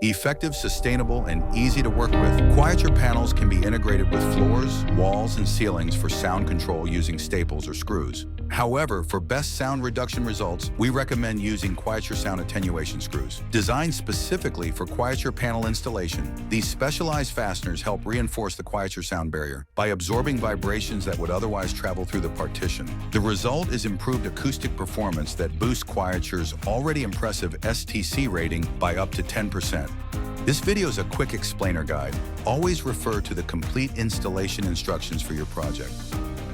Effective, sustainable, and easy to work with, Quieture panels can be integrated with floors, walls, and ceilings for sound control using staples or screws. However, for best sound reduction results, we recommend using Quieture Sound Attenuation Screws. Designed specifically for Quieture panel installation, these specialized fasteners help reinforce the Quieture sound barrier by absorbing vibrations that would otherwise travel through the partition. The result is improved acoustic performance that boosts Quieture's already impressive STC rating by up to 10%. This video is a quick explainer guide. Always refer to the complete installation instructions for your project.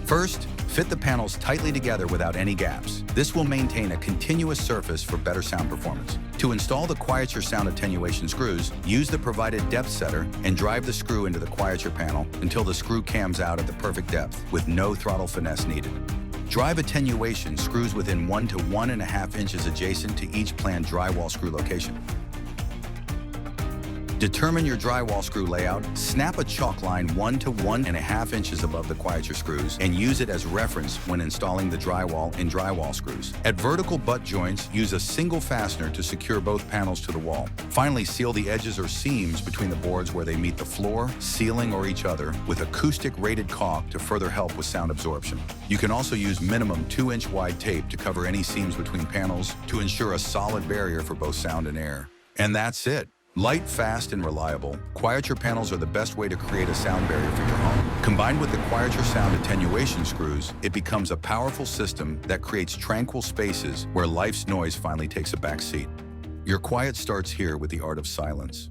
First, fit the panels tightly together without any gaps. This will maintain a continuous surface for better sound performance. To install the Quieture Sound Attenuation Screws, use the provided depth setter and drive the screw into the Quieture panel until the screw cams out at the perfect depth, with no throttle finesse needed. Drive attenuation screws within 1 to 1.5 inches adjacent to each planned drywall screw location. Determine your drywall screw layout, snap a chalk line 1 to 1.5 inches above the Quieture screws, and use it as reference when installing the drywall in drywall screws. At vertical butt joints, use a single fastener to secure both panels to the wall. Finally, seal the edges or seams between the boards where they meet the floor, ceiling, or each other with acoustic rated caulk to further help with sound absorption. You can also use minimum 2-inch wide tape to cover any seams between panels to ensure a solid barrier for both sound and air. And that's it. Light, fast, and reliable, Quieture panels are the best way to create a sound barrier for your home. Combined with the Quieture Sound Attenuation Screws, it becomes a powerful system that creates tranquil spaces where life's noise finally takes a back seat. Your quiet starts here with the art of silence.